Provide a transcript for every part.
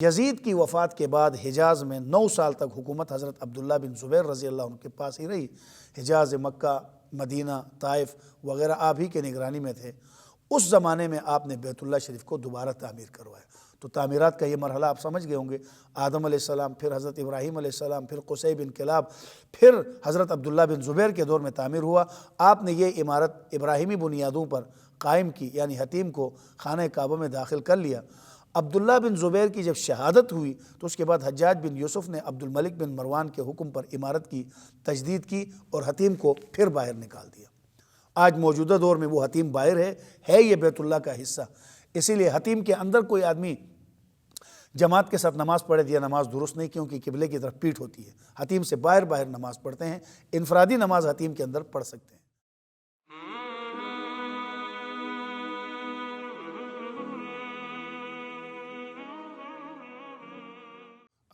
یزید کی وفات کے بعد حجاز میں 9 سال تک حکومت حضرت عبداللہ بن زبیر رضی اللہ عنہ کے پاس ہی رہی۔ حجاز، مکہ، مدینہ، طائف وغیرہ آپ ہی کے نگرانی میں تھے۔ اس زمانے میں آپ نے بیت اللہ شریف کو دوبارہ تعمیر کروایا۔ تو تعمیرات کا یہ مرحلہ آپ سمجھ گئے ہوں گے، آدم علیہ السلام، پھر حضرت ابراہیم علیہ السلام، پھر قصی بن کلاب، پھر حضرت عبداللہ بن زبیر کے دور میں تعمیر ہوا۔ آپ نے یہ عمارت ابراہیمی بنیادوں پر قائم کی، یعنی حتیم کو خانہ کعبہ میں داخل کر لیا۔ عبداللہ بن زبیر کی جب شہادت ہوئی تو اس کے بعد حجاج بن یوسف نے عبد الملک بن مروان کے حکم پر عمارت کی تجدید کی اور حتیم کو پھر باہر نکال دیا۔ آج موجودہ دور میں وہ حتیم باہر ہے یہ بیت اللہ کا حصہ۔ اسی لیے حتیم کے اندر کوئی آدمی جماعت کے ساتھ نماز پڑھے دیا نماز درست نہیں، کیونکہ قبلے کی طرف پیٹھ ہوتی ہے۔ حتیم سے باہر نماز پڑھتے ہیں، انفرادی نماز حتیم کے اندر پڑھ سکتے ہیں۔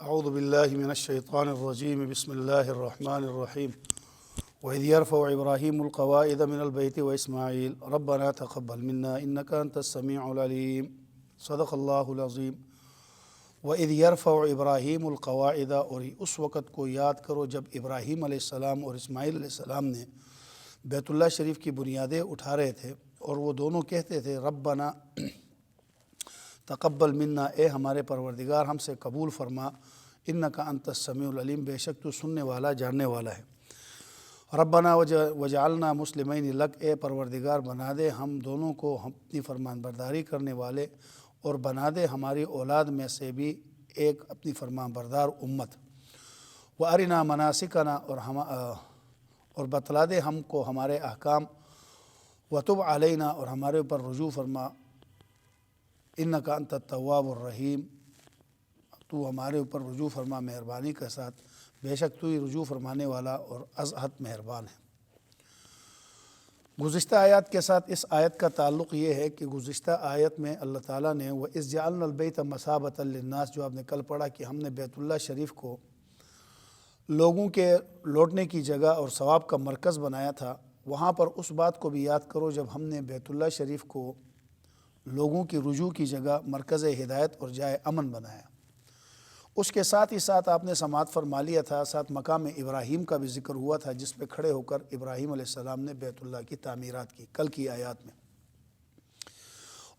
اعوذ باللہ من الشیطان الرجیم، بسم اللہ الرحمن الرحیم۔ وَإِذْ يَرْفَعُ إِبْرَاهِيمُ الْقَوَاعِدَ مِنَ الْبَيْتِ وَإِسْمَاعِيلُ رَبَّنَا تَقَبَّلْ مِنَّا إِنَّكَ أَنْتَ السَّمِيعُ الْعَلِيمُ صدق اللہ العظیم۔ وَإِذْ يَرْفَعُ إِبْرَاهِيمُ الْقَوَاعِدَ، اور اس وقت کو یاد کرو جب ابراہیم علیہ السلام اور اسماعیل علیہ السلام نے بیت اللہ شریف کی بنیادیں اٹھا رہے تھے، اور وہ دونوں کہتے تھے ربنا تقبل منا، اے ہمارے پروردگار ہم سے قبول فرما، انک انت السمیع العلیم، بے شک تو سننے والا جاننے والا ہے۔ ربنا وجعلنا مسلمین لک، اے پروردگار بنا دے ہم دونوں کو اپنی فرمان برداری کرنے والے، اور بنا دے ہماری اولاد میں سے بھی ایک اپنی فرمان بردار امت۔ وارنا مناسکنا، اور بتلا دے ہم کو ہمارے احکام۔ وتب علینا، اور ہمارے اوپر رجوع فرما، انک انت التواب الرحیم، تو ہمارے اوپر رجوع فرما مہربانی کے ساتھ، بے شک تو ہی رجوع فرمانے والا اور از حد مہربان ہے۔ گزشتہ آیات کے ساتھ اس آیت کا تعلق یہ ہے کہ گزشتہ آیت میں اللہ تعالیٰ نے وَإِذْ جَعَلْنَا الْبَيْتَ مَثَابَةً لِلنَّاسِ، جو آپ نے کل پڑھا کہ ہم نے بیت اللہ شریف کو لوگوں کے لوٹنے کی جگہ اور ثواب کا مرکز بنایا تھا، وہاں پر اس بات کو بھی یاد کرو جب ہم نے بیت اللہ شریف کو لوگوں کی رجوع کی جگہ، مرکز ہدایت اور جائے امن بنایا۔ اس کے ساتھ ہی ساتھ آپ نے سماعت فرما لیا تھا، ساتھ مقام ابراہیم کا بھی ذکر ہوا تھا، جس پہ کھڑے ہو کر ابراہیم علیہ السلام نے بیت اللہ کی تعمیرات کی کل کی آیات میں،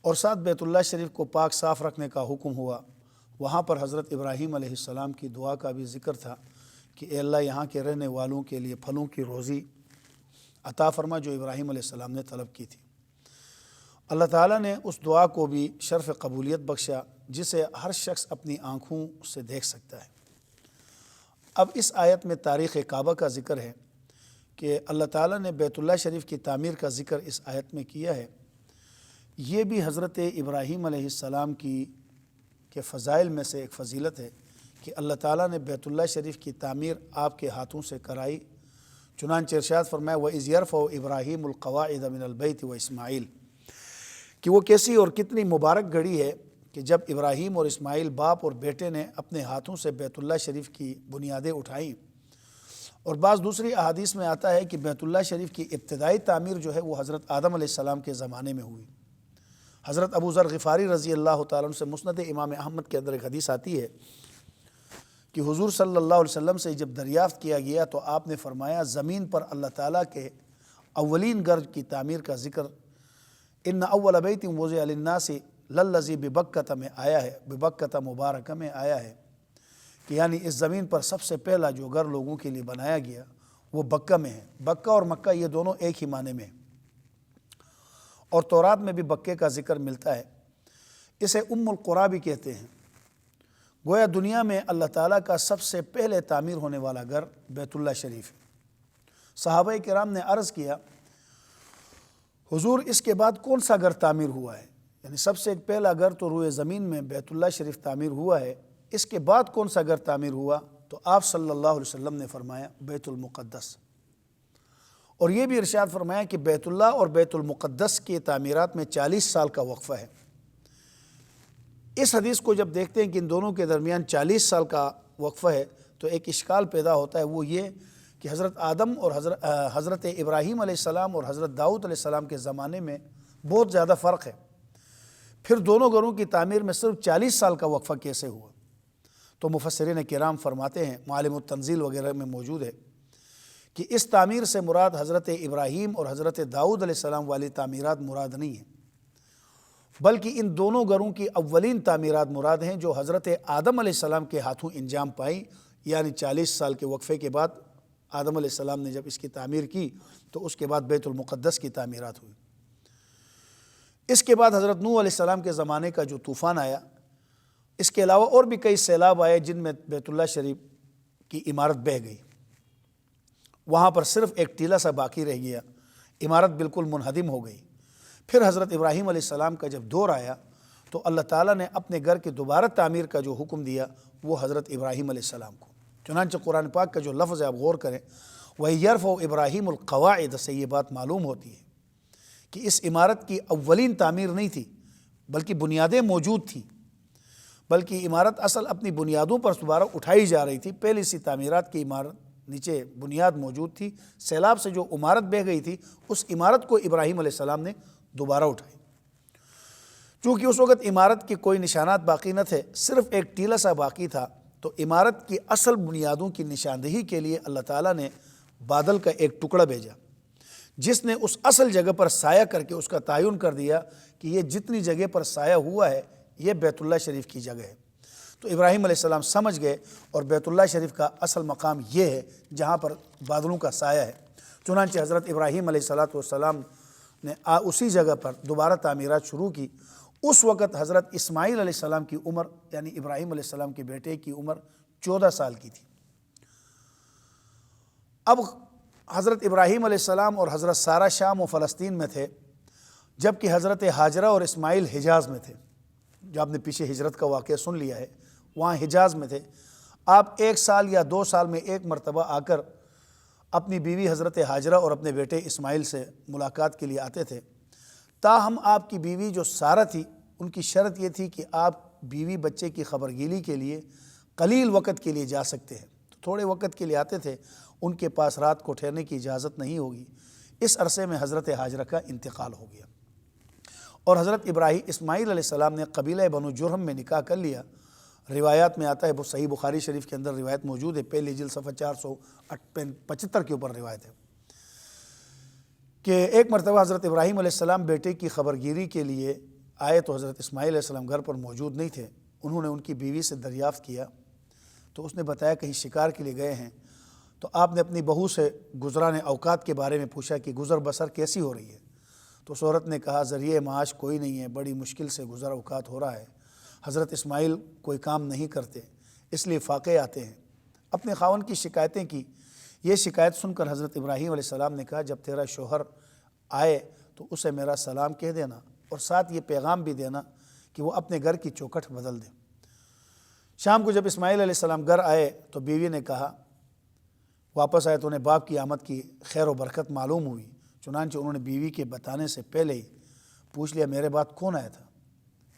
اور ساتھ بیت اللہ شریف کو پاک صاف رکھنے کا حکم ہوا۔ وہاں پر حضرت ابراہیم علیہ السلام کی دعا کا بھی ذکر تھا کہ اے اللہ یہاں کے رہنے والوں کے لیے پھلوں کی روزی عطا فرما، جو ابراہیم علیہ السلام نے طلب کی تھی۔ اللہ تعالیٰ نے اس دعا کو بھی شرف قبولیت بخشا، جسے ہر شخص اپنی آنکھوں سے دیکھ سکتا ہے۔ اب اس آیت میں تاریخ کعبہ کا ذکر ہے کہ اللہ تعالیٰ نے بیت اللہ شریف کی تعمیر کا ذکر اس آیت میں کیا ہے۔ یہ بھی حضرت ابراہیم علیہ السلام کے فضائل میں سے ایک فضیلت ہے کہ اللہ تعالیٰ نے بیت اللہ شریف کی تعمیر آپ کے ہاتھوں سے کرائی۔ چنانچہ ارشاد فرمایا وَإِذْ يَرْفَعُ إِبْرَاهِيمُ الْقَوَاعِدَ مِنَ الْبَيْتِ وَإِسْمَاعِيلُ، کہ وہ کیسی اور کتنی مبارک گھڑی ہے کہ جب ابراہیم اور اسماعیل باپ اور بیٹے نے اپنے ہاتھوں سے بیت اللہ شریف کی بنیادیں اٹھائیں۔ اور بعض دوسری احادیث میں آتا ہے کہ بیت اللہ شریف کی ابتدائی تعمیر جو ہے وہ حضرت آدم علیہ السلام کے زمانے میں ہوئی۔ حضرت ابو ذر غفاری رضی اللہ تعالیٰ عنہ سے مسند امام احمد کے اندر ایک حدیث آتی ہے کہ حضور صلی اللہ علیہ وسلم سے جب دریافت کیا گیا تو آپ نے فرمایا زمین پر اللہ تعالیٰ کے اولین گھر کی تعمیر کا ذکر ان اول بیت وضع للناس للذی ببکۃ میں آیا ہے، ببکۃ مبارکہ میں آیا ہے، کہ یعنی اس زمین پر سب سے پہلا جو گھر لوگوں کے لیے بنایا گیا وہ بکہ میں ہے۔ بکہ اور مکہ یہ دونوں ایک ہی معنی میں ہیں، اور تورات میں بھی بکے کا ذکر ملتا ہے۔ اسے ام القریٰ بھی کہتے ہیں۔ گویا دنیا میں اللہ تعالیٰ کا سب سے پہلے تعمیر ہونے والا گھر بیت اللہ شریف ہے۔ صحابہ کرام نے عرض کیا حضور اس کے بعد کون سا گھر تعمیر ہوا ہے؟ یعنی سب سے ایک پہلا گھر تو روئے زمین میں بیت اللہ شریف تعمیر ہوا ہے، اس کے بعد کون سا گھر تعمیر ہوا؟ تو آپ صلی اللہ علیہ وسلم نے فرمایا بیت المقدس، اور یہ بھی ارشاد فرمایا کہ بیت اللہ اور بیت المقدس کی تعمیرات میں 40 سال کا وقفہ ہے۔ اس حدیث کو جب دیکھتے ہیں کہ ان دونوں کے درمیان 40 سال کا وقفہ ہے تو ایک اشکال پیدا ہوتا ہے، وہ یہ کہ حضرت آدم اور حضرت ابراہیم علیہ السلام اور حضرت داؤد علیہ السلام کے زمانے میں بہت زیادہ فرق ہے، پھر دونوں گھروں کی تعمیر میں صرف 40 سال کا وقفہ کیسے ہوا؟ تو مفسرین کرام فرماتے ہیں، معالم التنزیل وغیرہ میں موجود ہے کہ اس تعمیر سے مراد حضرت ابراہیم اور حضرت داؤد علیہ السلام والی تعمیرات مراد نہیں ہیں، بلکہ ان دونوں گھروں کی اولین تعمیرات مراد ہیں جو حضرت آدم علیہ السلام کے ہاتھوں انجام پائیں، یعنی 40 سال کے وقفے کے بعد آدم علیہ السلام نے جب اس کی تعمیر کی تو اس کے بعد بیت المقدس کی تعمیرات ہوئی۔ اس کے بعد حضرت نوح علیہ السلام کے زمانے کا جو طوفان آیا، اس کے علاوہ اور بھی کئی سیلاب آئے جن میں بیت اللہ شریف کی عمارت بہہ گئی، وہاں پر صرف ایک ٹیلہ سا باقی رہ گیا، عمارت بالکل منہدم ہو گئی۔ پھر حضرت ابراہیم علیہ السلام کا جب دور آیا تو اللہ تعالیٰ نے اپنے گھر کی دوبارہ تعمیر کا جو حکم دیا وہ حضرت ابراہیم علیہ السلام کو۔ چنانچہ قرآن پاک کا جو لفظ ہے آپ غور کریں، وَيَرْفَعُ إِبْرَاهِيمُ الْقَوَاعِدَ سے یہ بات معلوم ہوتی ہے کہ اس عمارت کی اولین تعمیر نہیں تھی بلکہ بنیادیں موجود تھیں، بلکہ عمارت اصل اپنی بنیادوں پر دوبارہ اٹھائی جا رہی تھی۔ پہلی سی تعمیرات کی عمارت نیچے بنیاد موجود تھی، سیلاب سے جو عمارت بہہ گئی تھی اس عمارت کو ابراہیم علیہ السلام نے دوبارہ اٹھائی۔ چونکہ اس وقت عمارت کے کوئی نشانات باقی نہ تھے، صرف ایک ٹیلہ سا باقی تھا، تو عمارت کی اصل بنیادوں کی نشاندہی کے لیے اللہ تعالیٰ نے بادل کا ایک ٹکڑا بھیجا جس نے اس اصل جگہ پر سایہ کر کے اس کا تعین کر دیا کہ یہ جتنی جگہ پر سایہ ہوا ہے یہ بیت اللہ شریف کی جگہ ہے۔ تو ابراہیم علیہ السلام سمجھ گئے اور بیت اللہ شریف کا اصل مقام یہ ہے جہاں پر بادلوں کا سایہ ہے۔ چنانچہ حضرت ابراہیم علیہ السلام نے اسی جگہ پر دوبارہ تعمیرات شروع کی۔ اس وقت حضرت اسماعیل علیہ السلام کی عمر، یعنی ابراہیم علیہ السلام کے بیٹے کی عمر 14 سال کی تھی۔ اب حضرت ابراہیم علیہ السلام اور حضرت سارہ شام و فلسطین میں تھے، جبکہ حضرت ہاجرہ اور اسماعیل حجاز میں تھے۔ جو آپ نے پیچھے ہجرت کا واقعہ سن لیا ہے، وہاں حجاز میں تھے۔ آپ 1 سال یا 2 سال میں ایک مرتبہ آ کر اپنی بیوی حضرت ہاجرہ اور اپنے بیٹے اسماعیل سے ملاقات کے لیے آتے تھے۔ تاہم آپ کی بیوی جو سارہ تھی، ان کی شرط یہ تھی کہ آپ بیوی بچے کی خبرگیری کے لیے قلیل وقت کے لیے جا سکتے ہیں، تو تھوڑے وقت کے لیے آتے تھے، ان کے پاس رات کو ٹھہرنے کی اجازت نہیں ہوگی۔ اس عرصے میں حضرت ہاجرہ کا انتقال ہو گیا اور حضرت اسماعیل علیہ السلام نے قبیلہ بنو جرہم میں نکاح کر لیا۔ روایات میں آتا ہے، وہ صحیح بخاری شریف کے اندر روایت موجود ہے، پہلی جلد صفحہ 475 کے اوپر روایت ہے کہ ایک مرتبہ حضرت ابراہیم علیہ السلام بیٹے کی خبرگیری کے لیے آئے تو حضرت اسماعیل علیہ السلام گھر پر موجود نہیں تھے۔ انہوں نے ان کی بیوی سے دریافت کیا تو اس نے بتایا کہیں شکار کے لیے گئے ہیں۔ تو آپ نے اپنی بہو سے گزرانے اوقات کے بارے میں پوچھا کہ گزر بسر کیسی ہو رہی ہے؟ تو اس عورت نے کہا ذریعہ معاش کوئی نہیں ہے، بڑی مشکل سے گزر اوقات ہو رہا ہے۔ حضرت اسماعیل کوئی کام نہیں کرتے، اس لیے فاقے آتے ہیں۔ اپنے خاوند کی شکایتیں کی۔ یہ شکایت سن کر حضرت ابراہیم علیہ السلام نے کہا جب تیرا شوہر آئے تو اسے میرا سلام کہہ دینا اور ساتھ یہ پیغام بھی دینا کہ وہ اپنے گھر کی چوکھٹ بدل دے۔ شام کو جب اسماعیل علیہ السلام گھر آئے تو بیوی نے کہا، واپس آئے تو انہیں باپ کی آمد کی خیر و برکت معلوم ہوئی۔ چنانچہ انہوں نے بیوی کے بتانے سے پہلے ہی پوچھ لیا میرے بعد کون آیا تھا؟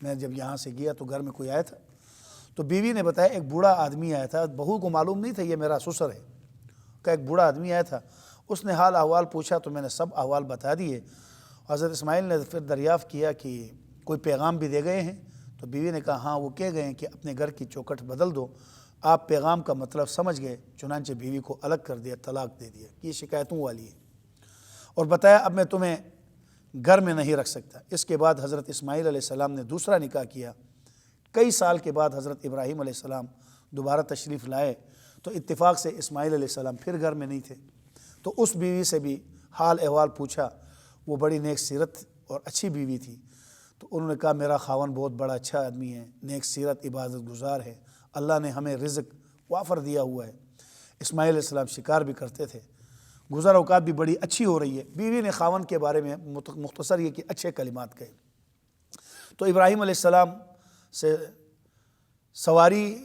میں جب یہاں سے گیا تو گھر میں کوئی آیا تھا؟ تو بیوی نے بتایا ایک بوڑھا آدمی آیا تھا، بہو کو معلوم نہیں تھا یہ میرا سسر ہے، کہ ایک بوڑھا آدمی آیا تھا، اس نے حال احوال پوچھا تو میں نے سب احوال بتا دیے۔ حضرت اسماعیل نے پھر دریافت کیا کہ کوئی پیغام بھی دے گئے ہیں؟ تو بیوی نے کہا ہاں، وہ کہہ گئے ہیں کہ اپنے گھر کی چوکھٹ بدل دو۔ آپ پیغام کا مطلب سمجھ گئے، چنانچہ بیوی کو الگ کر دیا، طلاق دے دیا۔ یہ شکایتوں والی ہے اور بتایا اب میں تمہیں گھر میں نہیں رکھ سکتا۔ اس کے بعد حضرت اسماعیل علیہ السلام نے دوسرا نکاح کیا۔ کئی سال کے بعد حضرت ابراہیم علیہ السلام دوبارہ تشریف لائے تو اتفاق سے اسماعیل علیہ السلام پھر گھر میں نہیں تھے، تو اس بیوی سے بھی حال احوال پوچھا۔ وہ بڑی نیک سیرت اور اچھی بیوی تھی، تو انہوں نے کہا میرا خاوند بہت بڑا اچھا آدمی ہے، نیک سیرت، عبادت گزار ہے، اللہ نے ہمیں رزق وافر دیا ہوا ہے۔ اسماعیل علیہ السلام شکار بھی کرتے تھے، گزر اوقات بھی بڑی اچھی ہو رہی ہے۔ بیوی نے خاوند کے بارے میں مختصر یہ کہ اچھے کلمات کہے۔ تو ابراہیم علیہ السلام سے سواری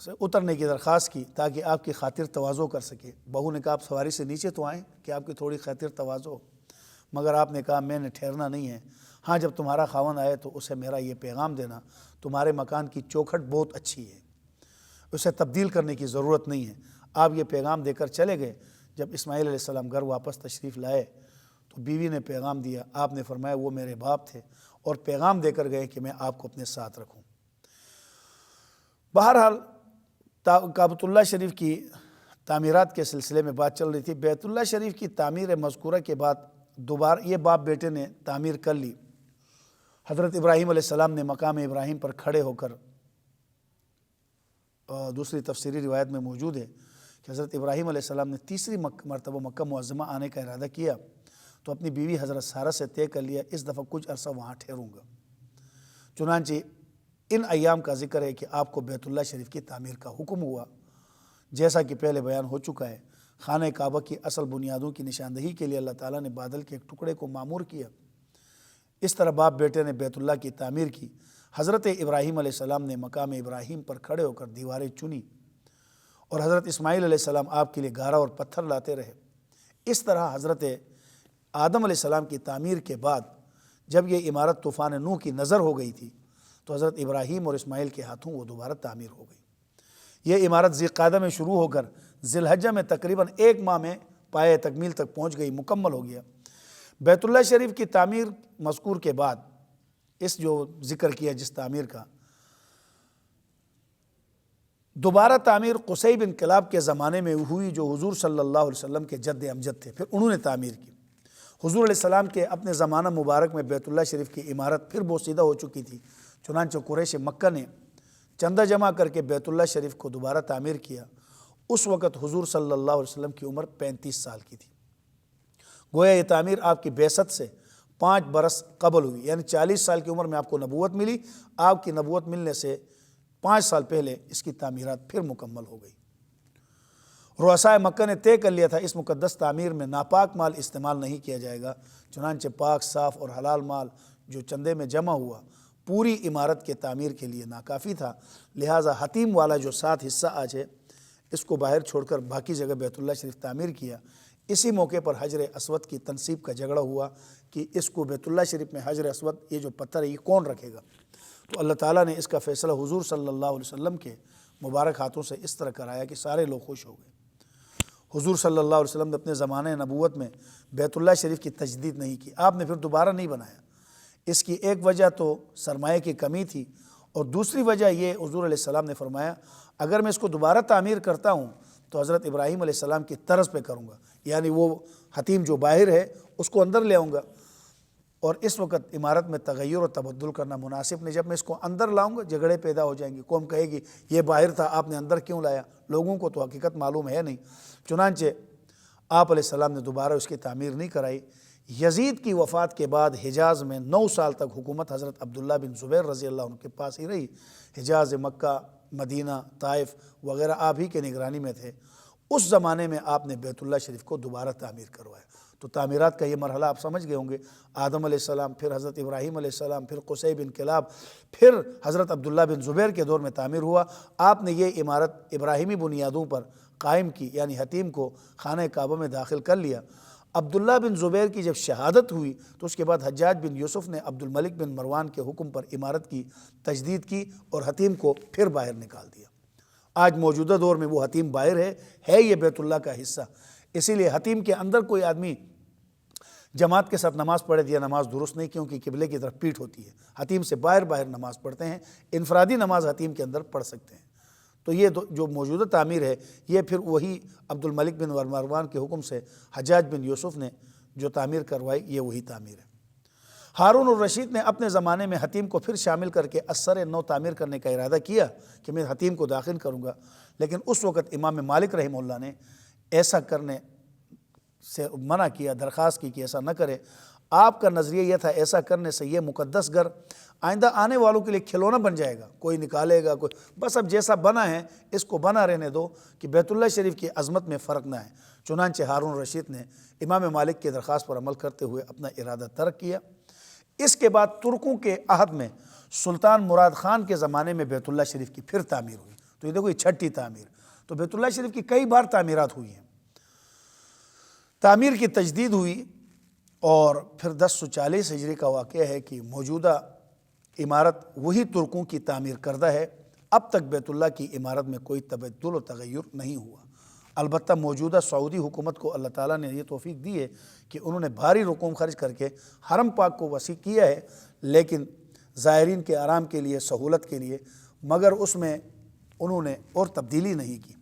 سے اترنے کی درخواست کی تاکہ آپ کی خاطر تواضع کر سکے۔ بہو نے کہا آپ سواری سے نیچے تو آئیں کہ آپ کی تھوڑی خاطر تواضع ہو، مگر آپ نے کہا میں نے ٹھہرنا نہیں ہے۔ ہاں، جب تمہارا خاوند آئے تو اسے میرا یہ پیغام دینا، تمہارے مکان کی چوکھٹ بہت اچھی ہے، اسے تبدیل کرنے کی ضرورت نہیں ہے۔ آپ یہ پیغام دے کر چلے گئے۔ جب اسماعیل علیہ السلام گھر واپس تشریف لائے تو بیوی نے پیغام دیا، آپ نے فرمایا وہ میرے باپ تھے اور پیغام دے کر گئے کہ میں آپ کو اپنے ساتھ رکھوں۔ بہرحال کعبۃ اللہ شریف کی تعمیرات کے سلسلے میں بات چل رہی تھی۔ بیت اللہ شریف کی تعمیر مذکورہ کے بعد دوبارہ یہ باپ بیٹے نے تعمیر کر لی۔ حضرت ابراہیم علیہ السلام نے مقام ابراہیم پر کھڑے ہو کر، دوسری تفسیری روایت میں موجود ہے کہ حضرت ابراہیم علیہ السلام نے تیسری مرتبہ مکہ معظمہ آنے کا ارادہ کیا تو اپنی بیوی حضرت سارہ سے طے کر لیا اس دفعہ کچھ عرصہ وہاں ٹھہروں گا۔ چنانچہ ان ایام کا ذکر ہے کہ آپ کو بیت اللہ شریف کی تعمیر کا حکم ہوا۔ جیسا کہ پہلے بیان ہو چکا ہے، خانہ کعبہ کی اصل بنیادوں کی نشاندہی کے لیے اللہ تعالیٰ نے بادل کے ایک ٹکڑے کو معمور کیا۔ اس طرح باپ بیٹے نے بیت اللہ کی تعمیر کی۔ حضرت ابراہیم علیہ السلام نے مقام ابراہیم پر کھڑے ہو کر دیواریں چنی اور حضرت اسماعیل علیہ السلام آپ کے لیے گارا اور پتھر لاتے رہے۔ اس طرح حضرت آدم علیہ السلام کی تعمیر کے بعد جب یہ عمارت طوفان نوح کی نظر ہو گئی تھی تو حضرت ابراہیم اور اسماعیل کے ہاتھوں وہ دوبارہ تعمیر ہو گئی۔ یہ عمارت ذی القعدہ میں شروع ہو کر ذی الحجہ میں تقریباً 1 ماہ میں پایہ تکمیل تک پہنچ گئی، مکمل ہو گیا۔ بیت اللہ شریف کی تعمیر مذکور کے بعد اس جو ذکر کیا جس تعمیر کا، دوبارہ تعمیر قصی بن کلاب کے زمانے میں ہوئی جو حضور صلی اللہ علیہ وسلم کے جد امجد تھے، پھر انہوں نے تعمیر کی۔ حضور علیہ السلام کے اپنے زمانہ مبارک میں بیت اللہ شریف کی عمارت پھر بوسیدہ ہو چکی تھی، چنانچہ قریش مکہ نے چندہ جمع کر کے بیت اللہ شریف کو دوبارہ تعمیر کیا۔ اس وقت حضور صلی اللہ علیہ وسلم کی عمر 35 سال کی تھی۔ گویا یہ تعمیر آپ کی بعثت سے 5 برس قبل ہوئی، یعنی 40 سال کی عمر میں آپ کو نبوت ملی۔ آپ کی نبوت ملنے سے 5 سال پہلے اس کی تعمیرات پھر مکمل ہو گئی۔ رؤسائے مکہ نے طے کر لیا تھا اس مقدس تعمیر میں ناپاک مال استعمال نہیں کیا جائے گا، چنانچہ پاک صاف اور حلال مال جو چندے میں جمع ہوا پوری عمارت کے تعمیر کے لیے ناکافی تھا، لہٰذا حتیم والا جو 7 حصہ آج ہے اس کو باہر چھوڑ کر باقی جگہ بیت اللہ شریف تعمیر کیا۔ اسی موقع پر حجر اسود کی تنصیب کا جھگڑا ہوا کہ اس کو بیت اللہ شریف میں حجر اسود یہ جو پتھر ہے یہ کون رکھے گا، تو اللہ تعالیٰ نے اس کا فیصلہ حضور صلی اللہ علیہ وسلم کے مبارک ہاتھوں سے اس طرح کرایا کہ سارے لوگ خوش ہو گئے۔ حضور صلی اللہ علیہ وسلم نے اپنے زمانہ نبوت میں بیت اللہ شریف کی تجدید نہیں کی، آپ نے پھر دوبارہ نہیں بنایا۔ اس کی ایک وجہ تو سرمایہ کی کمی تھی اور دوسری وجہ یہ حضور علیہ السلام نے فرمایا اگر میں اس کو دوبارہ تعمیر کرتا ہوں تو حضرت ابراہیم علیہ السلام کی طرز پہ کروں گا، یعنی وہ حتیم جو باہر ہے اس کو اندر لے آؤں گا، اور اس وقت عمارت میں تغیر و تبدل کرنا مناسب نہیں۔ جب میں اس کو اندر لاؤں گا جھگڑے پیدا ہو جائیں گے، قوم کہے گی یہ باہر تھا آپ نے اندر کیوں لایا، لوگوں کو تو حقیقت معلوم ہے نہیں۔ چنانچہ آپ علیہ السلام نے دوبارہ اس کی تعمیر نہیں کرائی۔ یزید کی وفات کے بعد حجاز میں 9 سال تک حکومت حضرت عبداللہ بن زبیر رضی اللہ عنہ کے پاس ہی رہی۔ حجاز، مکہ، مدینہ، طائف وغیرہ آپ ہی کے نگرانی میں تھے۔ اس زمانے میں آپ نے بیت اللہ شریف کو دوبارہ تعمیر کروایا۔ تو تعمیرات کا یہ مرحلہ آپ سمجھ گئے ہوں گے، آدم علیہ السلام، پھر حضرت ابراہیم علیہ السلام، پھر قصی بن کلاب، پھر حضرت عبداللہ بن زبیر کے دور میں تعمیر ہوا۔ آپ نے یہ عمارت ابراہیمی بنیادوں پر قائم کی، یعنی حتیم کو خانہ کعبہ میں داخل کر لیا۔ عبداللہ بن زبیر کی جب شہادت ہوئی تو اس کے بعد حجاج بن یوسف نے عبد الملک بن مروان کے حکم پر عمارت کی تجدید کی اور حتیم کو پھر باہر نکال دیا۔ آج موجودہ دور میں وہ حتیم باہر ہے یہ بیت اللہ کا حصہ، اسی لیے حتیم کے اندر کوئی آدمی جماعت کے ساتھ نماز پڑھے دیا نماز درست نہیں، کیونکہ قبلے کی طرف پیٹھ ہوتی ہے۔ حتیم سے باہر نماز پڑھتے ہیں، انفرادی نماز حتیم کے اندر پڑھ سکتے ہیں۔ تو یہ جو موجودہ تعمیر ہے یہ پھر وہی عبد الملک بن مروان کے حکم سے حجاج بن یوسف نے جو تعمیر کروائی یہ وہی تعمیر ہے۔ ہارون الرشید نے اپنے زمانے میں حتیم کو پھر شامل کر کے اثر نو تعمیر کرنے کا ارادہ کیا کہ میں حتیم کو داخل کروں گا، لیکن اس وقت امام مالک رحمہ اللہ نے ایسا کرنے سے منع کیا، درخواست کی کہ ایسا نہ کرے۔ آپ کا نظریہ یہ تھا ایسا کرنے سے یہ مقدس گھر آئندہ آنے والوں کے لیے کھلونا بن جائے گا، کوئی نکالے گا، کوئی بس اب جیسا بنا ہے اس کو بنا رہنے دو کہ بیت اللہ شریف کی عظمت میں فرق نہ ہے۔ چنانچہ ہارون الرشید نے امام مالک کی درخواست پر عمل کرتے ہوئے اپنا ارادہ ترک کیا۔ اس کے بعد ترکوں کے عہد میں سلطان مراد خان کے زمانے میں بیت اللہ شریف کی پھر تعمیر ہوئی۔ تو یہ دیکھو یہ 6ٹھی تعمیر، تو بیت اللہ شریف کی کئی بار تعمیرات ہوئی ہیں۔ تعمیر کی تجدید ہوئی اور پھر 1040 ہجری کا واقعہ ہے کہ موجودہ عمارت وہی ترکوں کی تعمیر کردہ ہے۔ اب تک بیت اللہ کی عمارت میں کوئی تبدل و تغیر نہیں ہوا۔ البتہ موجودہ سعودی حکومت کو اللہ تعالیٰ نے یہ توفیق دی ہے کہ انہوں نے بھاری رقوم خرچ کر کے حرم پاک کو وسیع کیا ہے، لیکن زائرین کے آرام کے لیے، سہولت کے لیے، مگر اس میں انہوں نے اور تبدیلی نہیں کی۔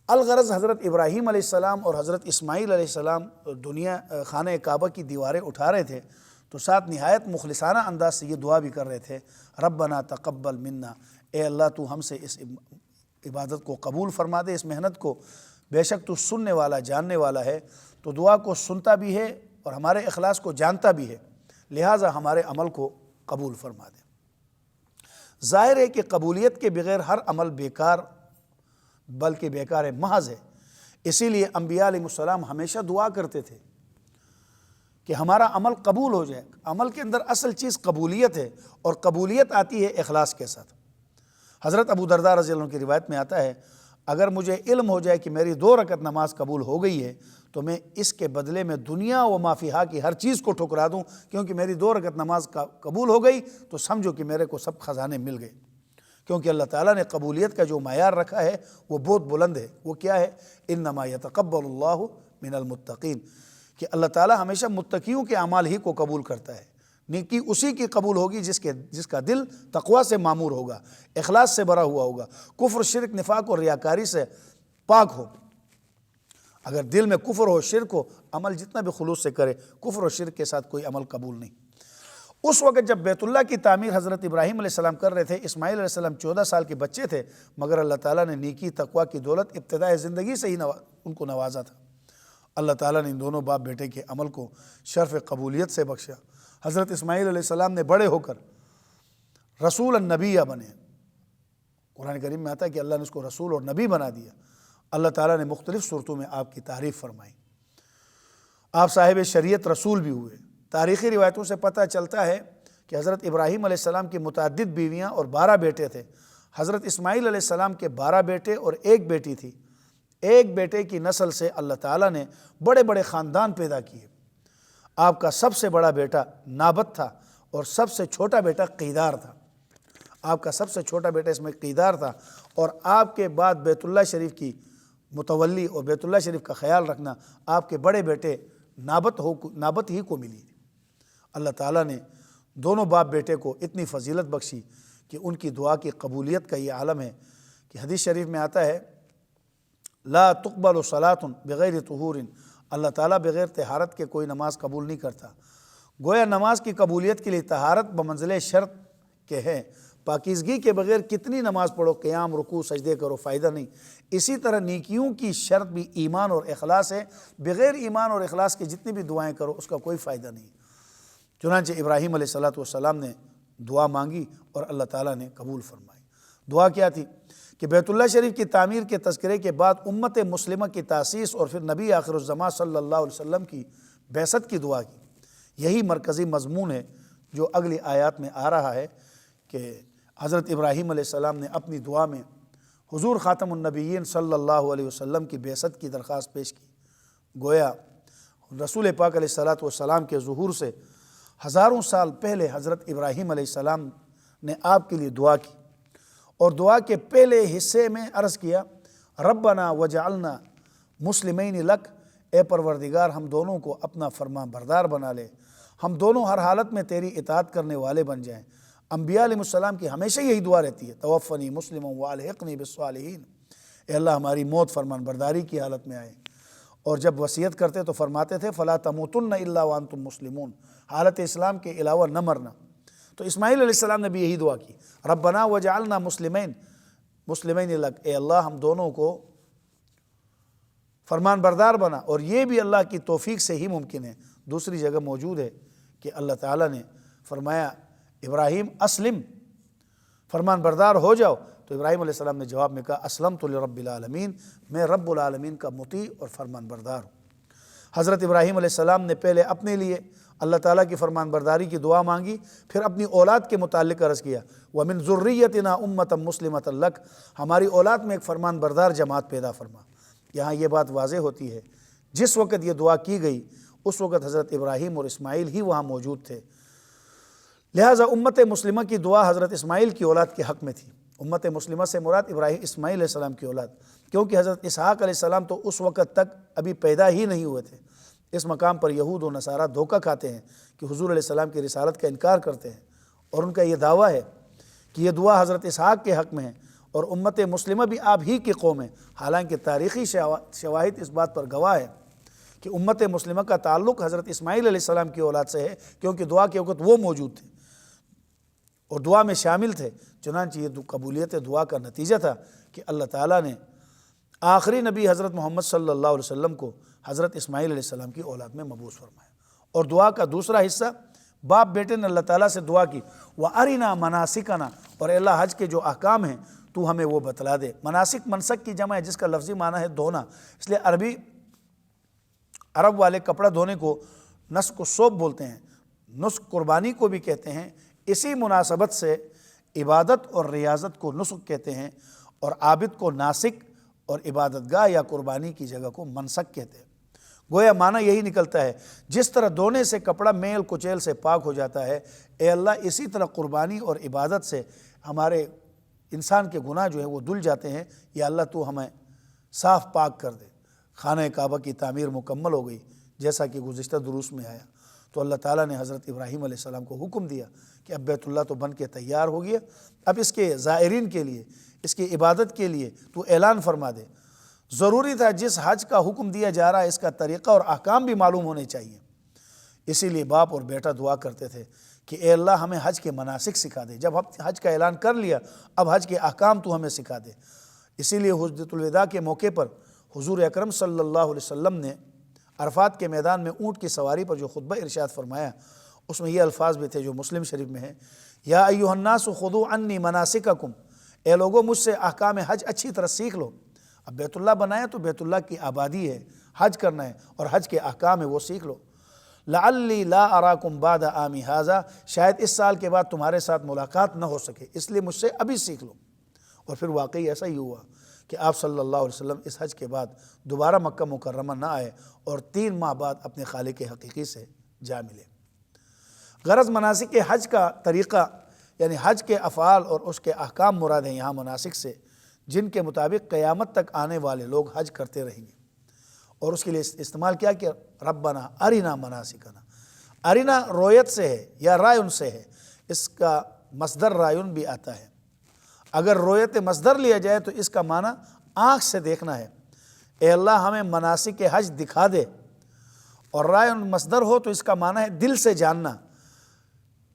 الغرض حضرت ابراہیم علیہ السلام اور حضرت اسماعیل علیہ السلام دنیا خانہ کعبہ کی دیواریں اٹھا رہے تھے تو ساتھ نہایت مخلصانہ انداز سے یہ دعا بھی کر رہے تھے، ربنا تقبل منا، اے اللہ تو ہم سے اس عبادت کو قبول فرما دے، اس محنت کو، بے شک تو سننے والا جاننے والا ہے، تو دعا کو سنتا بھی ہے اور ہمارے اخلاص کو جانتا بھی ہے، لہٰذا ہمارے عمل کو قبول فرما دے۔ ظاہر ہے کہ قبولیت کے بغیر ہر عمل بیکار بلکہ بیکار محض ہے، اسی لیے انبیاء علیہ السلام ہمیشہ دعا کرتے تھے کہ ہمارا عمل قبول ہو جائے۔ عمل کے اندر اصل چیز قبولیت ہے، اور قبولیت آتی ہے اخلاص کے ساتھ۔ حضرت ابو درداء رضی اللہ عنہ کی روایت میں آتا ہے، اگر مجھے علم ہو جائے کہ میری 2 رکعت نماز قبول ہو گئی ہے تو میں اس کے بدلے میں دنیا و ما فیہا کی ہر چیز کو ٹھکرا دوں، کیونکہ میری 2 رکعت نماز قبول ہو گئی تو سمجھو کہ میرے کو سب خزانے مل گئے، کیونکہ اللہ تعالیٰ نے قبولیت کا جو معیار رکھا ہے وہ بہت بلند ہے۔ وہ کیا ہے؟ انما یتقبل اللہ من المتقین، کہ اللہ تعالیٰ ہمیشہ متقیوں کے اعمال ہی کو قبول کرتا ہے۔ نیکی اسی کی قبول ہوگی جس کا دل تقوی سے معمور ہوگا، اخلاص سے بھرا ہوا ہوگا، کفر، شرک، نفاق اور ریاکاری سے پاک ہو۔ اگر دل میں کفر ہو، شرک ہو، عمل جتنا بھی خلوص سے کرے، کفر و شرک کے ساتھ کوئی عمل قبول نہیں۔ اس وقت جب بیت اللہ کی تعمیر حضرت ابراہیم علیہ السلام کر رہے تھے، اسماعیل علیہ السلام 14 سال کے بچے تھے، مگر اللہ تعالیٰ نے نیکی تقوی کی دولت ابتدائی زندگی سے ہی ان کو نوازا تھا۔ اللہ تعالیٰ نے ان دونوں باپ بیٹے کے عمل کو شرف قبولیت سے بخشا۔ حضرت اسماعیل علیہ السلام نے بڑے ہو کر رسول النبیہ بنے۔ قرآن کریم میں آتا ہے کہ اللہ نے اس کو رسول اور نبی بنا دیا۔ اللہ تعالیٰ نے مختلف صورتوں میں آپ کی تعریف فرمائی۔ آپ صاحب شریعت رسول بھی ہوئے۔ تاریخی روایتوں سے پتہ چلتا ہے کہ حضرت ابراہیم علیہ السلام کی متعدد بیویاں اور 12 بیٹے تھے۔ حضرت اسماعیل علیہ السلام کے 12 بیٹے اور 1 بیٹی تھی۔ ایک بیٹے کی نسل سے اللہ تعالیٰ نے بڑے بڑے خاندان پیدا کیے۔ آپ کا سب سے بڑا بیٹا نابت تھا اور سب سے چھوٹا بیٹا قیدار تھا۔ آپ کا سب سے چھوٹا بیٹا اس میں قیدار تھا، اور آپ کے بعد بیت اللہ شریف کی متولی اور بیت اللہ شریف کا خیال رکھنا آپ کے بڑے بیٹے نابت ہی کو ملی۔ اللہ تعالیٰ نے دونوں باپ بیٹے کو اتنی فضیلت بخشی کہ ان کی دعا کی قبولیت کا یہ عالم ہے کہ حدیث شریف میں آتا ہے، لا تقبل صلاۃ بغیر طہور، اللہ تعالیٰ بغیر طہارت کے کوئی نماز قبول نہیں کرتا۔ گویا نماز کی قبولیت کے لیے طہارت بمنزلِ شرط کے ہے۔ پاکیزگی کے بغیر کتنی نماز پڑھو، قیام، رکوع، سجدے کرو، فائدہ نہیں۔ اسی طرح نیکیوں کی شرط بھی ایمان اور اخلاص ہے۔ بغیر ایمان اور اخلاص کے جتنی بھی دعائیں کرو اس کا کوئی فائدہ نہیں۔ چنانچہ ابراہیم علیہ السلام نے دعا مانگی اور اللہ تعالیٰ نے قبول فرمائی۔ دعا کیا تھی کہ بیت اللہ شریف کی تعمیر کے تذکرے کے بعد امت مسلمہ کی تاسیس اور پھر نبی آخر الزماں صلی اللہ علیہ وسلم کی بعثت کی دعا کی۔ یہی مرکزی مضمون ہے جو اگلی آیات میں آ رہا ہے کہ حضرت ابراہیم علیہ السلام نے اپنی دعا میں حضور خاتم النبیین صلی اللہ علیہ وسلم کی بعثت کی درخواست پیش کی۔ گویا رسول پاک علیہ السلام کے ظہور سے ہزاروں سال پہلے حضرت ابراہیم علیہ السلام نے آپ کے لیے دعا کی، اور دعا کے پہلے حصے میں عرض کیا، ربنا وجعلنا مسلمین لک، اے پروردگار ہم دونوں کو اپنا فرما بردار بنا لے، ہم دونوں ہر حالت میں تیری اطاعت کرنے والے بن جائیں۔ انبیاء علیہ السلام کی ہمیشہ یہی دعا رہتی ہے، توفنی مسلما والحقنی بالصالحین، اے اللہ ہماری موت فرمان برداری کی حالت میں آئے۔ اور جب وصیت کرتے تو فرماتے تھے فلا تموتن الا وانتم مسلمون، حالت اسلام کے علاوہ نہ مرنا۔ تو اسماعیل علیہ السلام نے بھی یہی دعا کی، ربنا وجعلنا مسلمین لک، اے اللہ ہم دونوں کو فرمان بردار بنا، اور یہ بھی اللہ کی توفیق سے ہی ممکن ہے۔ دوسری جگہ موجود ہے کہ اللہ تعالیٰ نے فرمایا ابراہیم اسلم، فرمان بردار ہو جاؤ، تو ابراہیم علیہ السلام نے جواب میں کہا اسلمت لرب العالمین، میں رب العالمین کا مطیع اور فرمان بردار ہوں۔ حضرت ابراہیم علیہ السلام نے پہلے اپنے لیے اللہ تعالیٰ کی فرمان برداری کی دعا مانگی، پھر اپنی اولاد کے متعلق عرض کیا، وَمِن ذُرِّيَّتِنَا أُمَّةً مُسْلِمَةً لَكَ، ہماری اولاد میں ایک فرمان بردار جماعت پیدا فرما۔ یہاں یہ بات واضح ہوتی ہے، جس وقت یہ دعا کی گئی اس وقت حضرت ابراہیم اور اسماعیل ہی وہاں موجود تھے، لہٰذا امت مسلمہ کی دعا حضرت اسماعیل کی اولاد کے حق میں تھی۔ امت مسلمہ سے مراد اسماعیل علیہ السلام کی اولاد، کیونکہ حضرت اسحاق علیہ السلام تو اس وقت تک ابھی پیدا ہی نہیں ہوئے تھے۔ اس مقام پر یہود و نصارہ دھوکہ کھاتے ہیں کہ حضور علیہ السلام کی رسالت کا انکار کرتے ہیں، اور ان کا یہ دعویٰ ہے کہ یہ دعا حضرت اسحاق کے حق میں ہے، اور امت مسلمہ بھی آپ ہی کی قوم ہے۔ حالانکہ تاریخی شواہد اس بات پر گواہ ہے کہ امت مسلمہ کا تعلق حضرت اسماعیل علیہ السلام کی اولاد سے ہے، کیونکہ دعا کے وقت وہ موجود تھے اور دعا میں شامل تھے۔ چنانچہ یہ قبولیت دعا کا نتیجہ تھا کہ اللہ تعالیٰ نے آخری نبی حضرت محمد صلی اللہ علیہ وسلم کو حضرت اسماعیل علیہ السلام کی اولاد میں مبعوث فرمایا۔ اور دعا کا دوسرا حصہ، باپ بیٹے نے اللہ تعالیٰ سے دعا کی وَأَرِنَا مَنَاسِكَنَا، اور اللہ حج کے جو احکام ہیں تو ہمیں وہ بتلا دے۔ مناسک منسک کی جمع ہے جس کا لفظی معنی ہے دھونا، اس لیے عرب والے کپڑا دھونے کو نسک و صوب بولتے ہیں، نسک قربانی کو بھی کہتے ہیں۔ اسی مناسبت سے عبادت اور ریاضت کو نسک کہتے ہیں، اور عابد کو ناسک اور عبادت گاہ یا قربانی کی جگہ کو منسک کہتے ہیں۔ گویا معنی یہی نکلتا ہے جس طرح دھونے سے کپڑا میل کچیل سے پاک ہو جاتا ہے، اے اللہ اسی طرح قربانی اور عبادت سے ہمارے انسان کے گناہ جو ہیں وہ دھل جاتے ہیں۔ یا اللہ تو ہمیں صاف پاک کر دے۔ خانہ کعبہ کی تعمیر مکمل ہو گئی جیسا کہ گزشتہ دروس میں آیا، تو اللہ تعالیٰ نے حضرت ابراہیم علیہ السلام کو حکم دیا کہ اب بیت اللہ تو بن کے تیار ہو گیا، اب اس کے زائرین کے لیے، اس کی عبادت کے لیے تو اعلان فرما دے۔ ضروری تھا جس حج کا حکم دیا جا رہا ہے اس کا طریقہ اور احکام بھی معلوم ہونے چاہیے۔ اسی لیے باپ اور بیٹا دعا کرتے تھے کہ اے اللہ ہمیں حج کے مناسک سکھا دے۔ جب حج کا اعلان کر لیا اب حج کے احکام تو ہمیں سکھا دے۔ اسی لیے حجۃ الوداع کے موقع پر حضور اکرم صلی اللہ علیہ وسلم نے عرفات کے میدان میں اونٹ کی سواری پر جو خطبہ ارشاد فرمایا، اس میں یہ الفاظ بھی تھے جو مسلم شریف میں ہیں، یا ایھا الناس خذوا عنی مناسککم، اے لوگوں مجھ سے احکام حج اچھی طرح سیکھ لو۔ اب بیت اللہ بنایا تو بیت اللہ کی آبادی ہے، حج کرنا ہے اور حج کے احکام ہے وہ سیکھ لو۔ لعلی لا اراکم بعد عامی ھذا، شاید اس سال کے بعد تمہارے ساتھ ملاقات نہ ہو سکے، اس لیے مجھ سے ابھی سیکھ لو۔ اور پھر واقعی ایسا ہی ہوا کہ آپ صلی اللہ علیہ وسلم اس حج کے بعد دوبارہ مکہ مکرمہ نہ آئے اور 3 ماہ بعد اپنے خالق حقیقی سے جا ملے۔ غرض مناسک کے حج کا طریقہ یعنی حج کے افعال اور اس کے احکام مراد ہیں یہاں مناسک سے، جن کے مطابق قیامت تک آنے والے لوگ حج کرتے رہیں گے۔ اور اس کے لیے استعمال کیا کہ ربنا ارنا مناسکنا۔ ارنا رویت سے ہے یا رائن سے ہے، اس کا مصدر رائن بھی آتا ہے۔ اگر رویت مصدر لیا جائے تو اس کا معنی آنکھ سے دیکھنا ہے، اے اللہ ہمیں مناسک حج دکھا دے، اور رائن مصدر ہو تو اس کا معنی ہے دل سے جاننا۔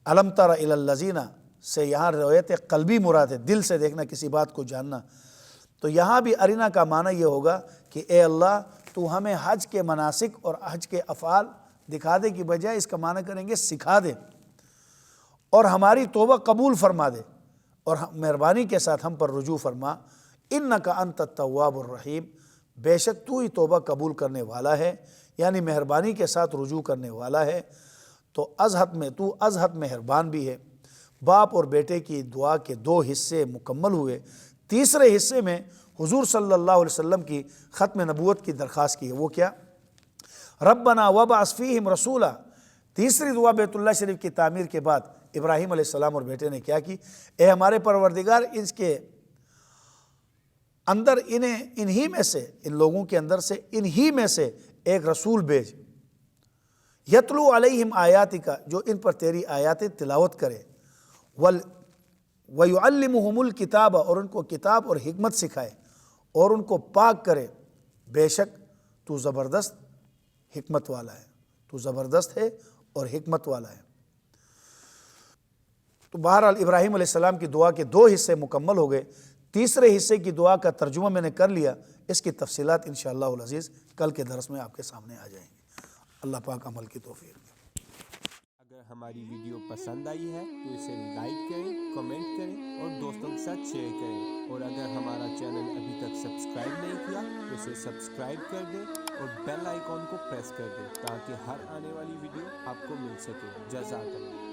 الم تر الی الذین سے یہاں رویت قلبی مراد ہے، دل سے دیکھنا، کسی بات کو جاننا۔ تو یہاں بھی ارنا کا معنی یہ ہوگا کہ اے اللہ تو ہمیں حج کے مناسک اور حج کے افعال دکھا دے کی بجائے اس کا معنی کریں گے سکھا دے، اور ہماری توبہ قبول فرما دے، اور مہربانی کے ساتھ ہم پر رجوع فرما۔ انک انت التواب الرحیم، بے شک تو ہی توبہ قبول کرنے والا ہے، یعنی مہربانی کے ساتھ رجوع کرنے والا ہے۔ تو تو ازحد مہربان بھی ہے۔ باپ اور بیٹے کی دعا کے 2 حصے مکمل ہوئے۔ تیسرے حصے میں حضور صلی اللہ علیہ وسلم کی ختم نبوت کی درخواست کی ہے، وہ کیا؟ ربنا وابعث فیہم رسولا۔ تیسری دعا بیت اللہ شریف کی تعمیر کے بعد ابراہیم علیہ السلام اور بیٹے نے کیا کی؟ اے ہمارے پروردگار اس کے اندر انہی میں سے، ان لوگوں کے اندر سے انہی میں سے ایک رسول بھیج، یتلو علیہم آیاتک، جو ان پر تیری آیات تلاوت کرے، وَيُعَلِّمُهُمُ الْكِتَابَ، اور ان کو کتاب اور حکمت سکھائے اور ان کو پاک کرے۔ بے شک تو زبردست حکمت والا ہے، تو زبردست ہے اور حکمت والا ہے۔ تو بہرحال ابراہیم علیہ السلام کی دعا کے 2 حصے مکمل ہو گئے۔ تیسرے حصے کی دعا کا ترجمہ میں نے کر لیا، اس کی تفصیلات انشاءاللہ العزیز کل کے درس میں آپ کے سامنے آ جائیں گے۔ اللہ پاک عمل کی توفیق دے۔ اگر ہماری ویڈیو پسند آئی ہے تو اسے لائک کریں، کمنٹ کریں اور دوستوں کے ساتھ شیئر کریں، اور اگر ہمارا چینل ابھی تک سبسکرائب نہیں کیا تو اسے سبسکرائب کر دیں اور بیل آئیکن کو پریس کر دیں تاکہ ہر آنے والی ویڈیو آپ کو مل سکے۔ جزاک اللہ۔